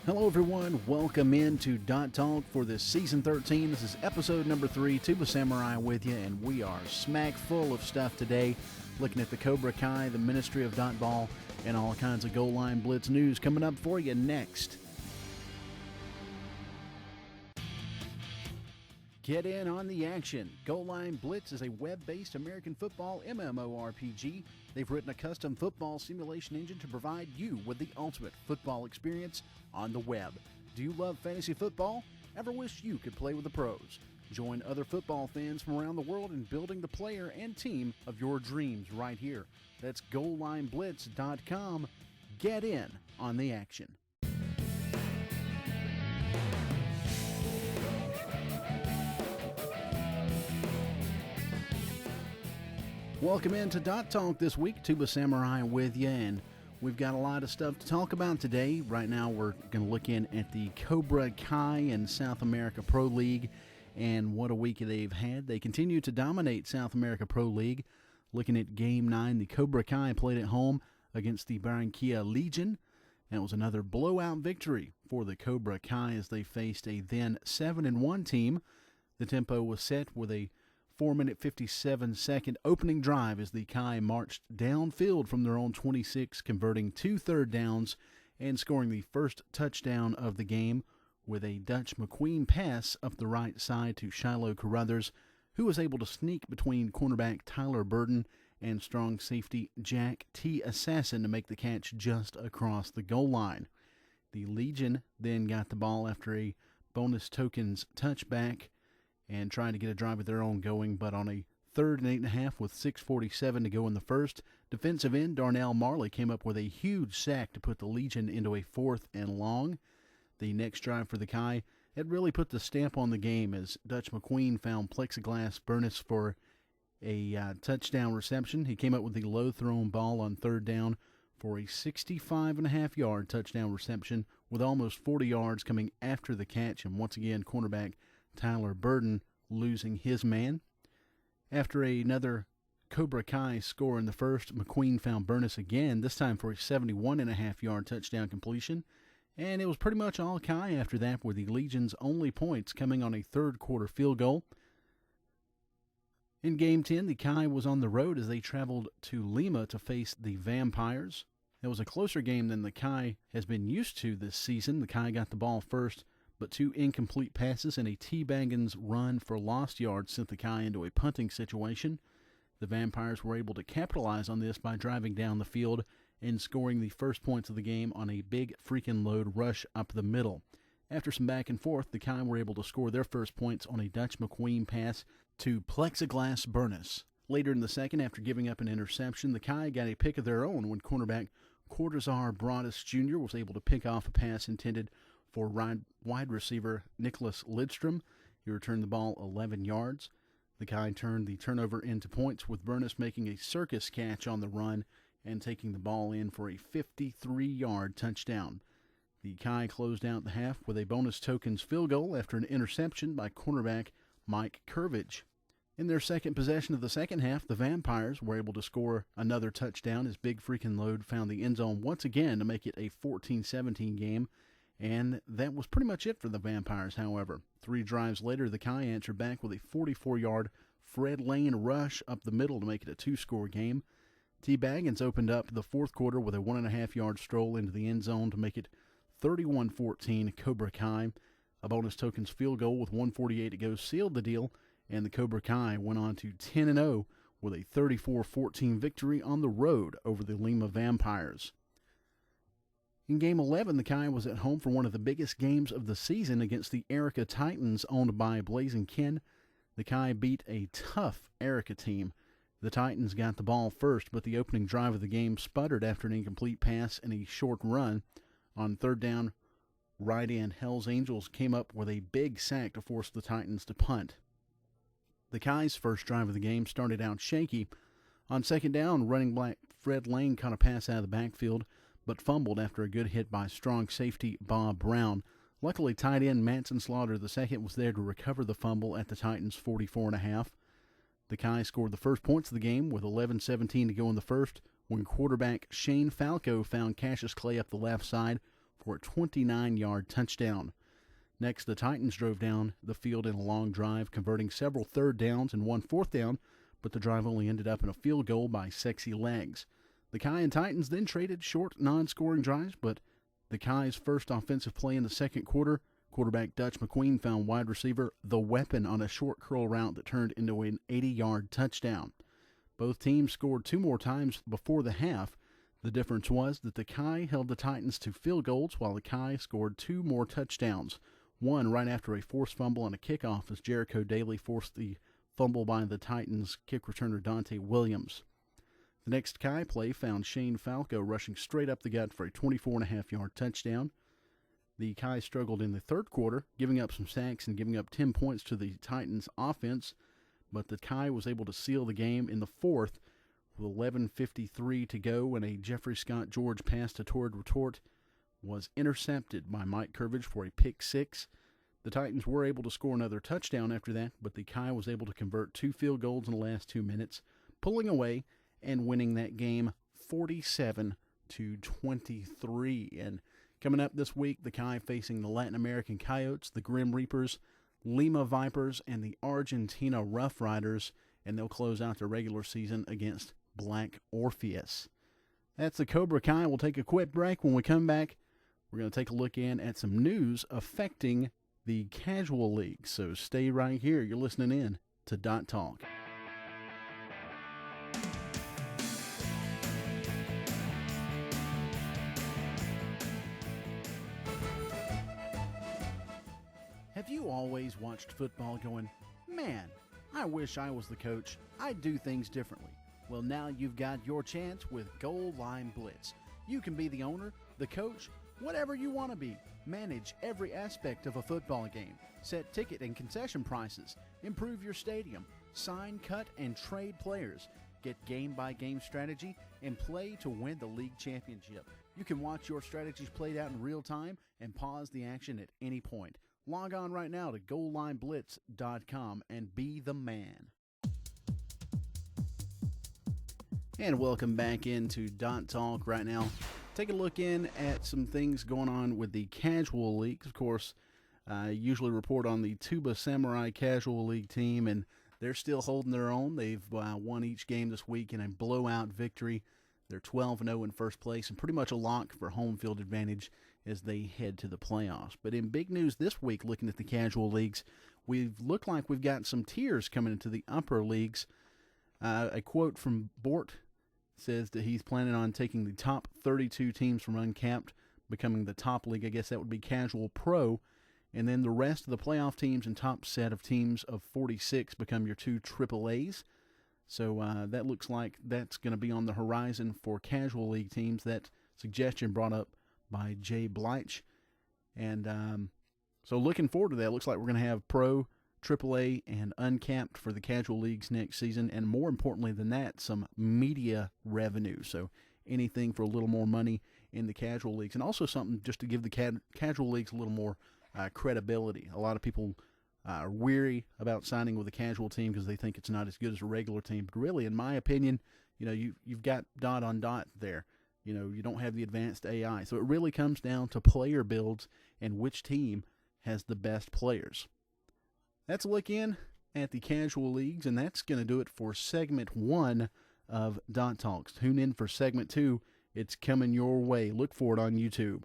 Hello, everyone. Welcome into Dot Talk for this season 13. This is episode number 3. Tuba Samurai with you, and we are smack full of stuff today. Looking at the Cobra Kai, the Ministry of Dot Ball, and all kinds of goal line blitz news coming up for you next. Get in on the action. Goal Line Blitz is a web-based American football MMORPG. They've written a custom football simulation engine to provide you with the ultimate football experience on the web. Do you love fantasy football? Ever wish you could play with the pros? Join other football fans from around the world in building the player and team of your dreams right here. That's GoalLineBlitz.com. Get in on the action. Welcome into Dot Talk this week. Tuba Samurai with you, and we've got a lot of stuff to talk about today. Right now, we're going to look in at the Cobra Kai and South America Pro League, and what a week they've had. They continue to dominate South America Pro League. Looking at Game 9, the Cobra Kai played at home against the Barranquilla Legion. And it was another blowout victory for the Cobra Kai as they faced a then 7-1 team. The tempo was set with a 4-minute, 57-second opening drive as the Kai marched downfield from their own 26, converting 2 third downs and scoring the first touchdown of the game with a Dutch McQueen pass up the right side to Shiloh Carruthers, who was able to sneak between cornerback Tyler Burden and strong safety Jack T. Assassin to make the catch just across the goal line. The Legion then got the ball after a bonus tokens touchback and trying to get a drive of their own going, but on a 3rd and 8.5 with 6:47 to go in the first, defensive end Darnell Marley came up with a huge sack to put the Legion into a 4th and long. The next drive for the Kai had really put the stamp on the game as Dutch McQueen found Plexiglass Burness for a touchdown reception. He came up with the low-thrown ball on 3rd down for a 65.5-yard touchdown reception with almost 40 yards coming after the catch, and once again cornerback Tyler Burden losing his man. After another Cobra Kai score in the first, McQueen found Burness again, this time for a 71.5-yard touchdown completion. And it was pretty much all Kai after that, with the Legion's only points coming on a third-quarter field goal. In Game 10, the Kai was on the road as they traveled to Lima to face the Vampires. It was a closer game than the Kai has been used to this season. The Kai got the ball first, but 2 incomplete passes and a T-Baggins run for lost yards sent the Kai into a punting situation. The Vampires were able to capitalize on this by driving down the field and scoring the first points of the game on a big freaking load rush up the middle. After some back and forth, the Kai were able to score their first points on a Dutch McQueen pass to Plexiglass Burness. Later in the second, after giving up an interception, the Kai got a pick of their own when cornerback Cortazar Broadus Jr. was able to pick off a pass intended for wide receiver Nicholas Lidstrom. He returned the ball 11 yards. The Kai turned the turnover into points, with Burness making a circus catch on the run and taking the ball in for a 53-yard touchdown. The Kai closed out the half with a bonus tokens field goal after an interception by cornerback Mike Curvage. In their second possession of the second half, the Vampires were able to score another touchdown as Big Freaking Load found the end zone once again to make it a 14-17 game. And that was pretty much it for the Vampires, however. 3 drives later, the Kai answered back with a 44-yard Fred Lane rush up the middle to make it a 2-score game. T-Baggins opened up the fourth quarter with a 1.5-yard stroll into the end zone to make it 31-14 Cobra Kai. A bonus tokens field goal with 1:48 to go sealed the deal, and the Cobra Kai went on to 10-0 with a 34-14 victory on the road over the Lima Vampires. In Game 11, the Kai was at home for one of the biggest games of the season against the Arica Titans, owned by Blazing Ken. The Kai beat a tough Arica team. The Titans got the ball first, but the opening drive of the game sputtered after an incomplete pass and a short run. On 3rd down, right end Hells Angels came up with a big sack to force the Titans to punt. The Kai's first drive of the game started out shaky. On 2nd down, running back Fred Lane caught a pass out of the backfield, but fumbled after a good hit by strong safety Bob Brown. Luckily, tight end Manson Slaughter II was there to recover the fumble at the Titans' 44.5. The Kai scored the first points of the game with 11:17 to go in the first when quarterback Shane Falco found Cassius Clay up the left side for a 29-yard touchdown. Next, the Titans drove down the field in a long drive, converting several third downs and one fourth down, but the drive only ended up in a field goal by Sexy Legs. The Kai and Titans then traded short, non-scoring drives, but the Kai's first offensive play in the second quarter, quarterback Dutch McQueen found wide receiver The Weapon on a short curl route that turned into an 80-yard touchdown. Both teams scored two more times before the half. The difference was that the Kai held the Titans to field goals while the Kai scored two more touchdowns, one right after a forced fumble and a kickoff as Jericho Daly forced the fumble by the Titans kick returner Dante Williams. The next Kai play found Shane Falco rushing straight up the gut for a 24.5-yard touchdown. The Kai struggled in the third quarter, giving up some sacks and giving up 10 points to the Titans' offense, but the Kai was able to seal the game in the fourth with 11:53 to go when a Jeffrey Scott George pass to Torrid Retort was intercepted by Mike Curvage for a pick six. The Titans were able to score another touchdown after that, but the Kai was able to convert two field goals in the last 2 minutes, pulling away and winning that game 47-23. And coming up this week, the Kai facing the Latin American Coyotes, the Grim Reapers, Lima Vipers, and the Argentina Rough Riders, and they'll close out their regular season against Black Orpheus. That's the Cobra Kai. We'll take a quick break. When we come back, we're going to take a look in at some news affecting the Casual League. So stay right here. You're listening in to Dot Talk. Have you always watched football going, man, I wish I was the coach. I'd do things differently. Well, now you've got your chance with Goal Line Blitz. You can be the owner, the coach, whatever you want to be. Manage every aspect of a football game. Set ticket and concession prices. Improve your stadium. Sign, cut, and trade players. Get game-by-game strategy and play to win the league championship. You can watch your strategies played out in real time and pause the action at any point. Log on right now to GoalLineBlitz.com and be the man. And welcome back into Dot Talk right now. Take a look in at some things going on with the Casual Leagues. Of course, I usually report on the Tuba Samurai Casual League team, and they're still holding their own. They've won each game this week in a blowout victory. They're 12-0 in first place and pretty much a lock for home field advantage as they head to the playoffs. But in big news this week, looking at the Casual Leagues, we've looked like we've got some tiers coming into the upper leagues. A quote from Bort says that he's planning on taking the top 32 teams from Uncapped, becoming the top league. I guess that would be Casual Pro. And then the rest of the playoff teams and top set of teams of 46 become your two AAAs. So that looks like that's going to be on the horizon for Casual League teams. That suggestion brought up by Jay Bleich. And so looking forward to that. Looks like we're going to have Pro, AAA, and Uncapped for the Casual Leagues next season. And more importantly than that, some media revenue. So anything for a little more money in the Casual Leagues. And also something just to give the Casual Leagues a little more credibility. A lot of people are weary about signing with a casual team because they think it's not as good as a regular team. But really, in my opinion, you've got dot on dot there. You don't have the advanced AI. So it really comes down to player builds and which team has the best players. That's a look in at the Casual Leagues, and that's going to do it for segment 1 of Dot Talks. Tune in for segment 2. It's coming your way. Look for it on YouTube.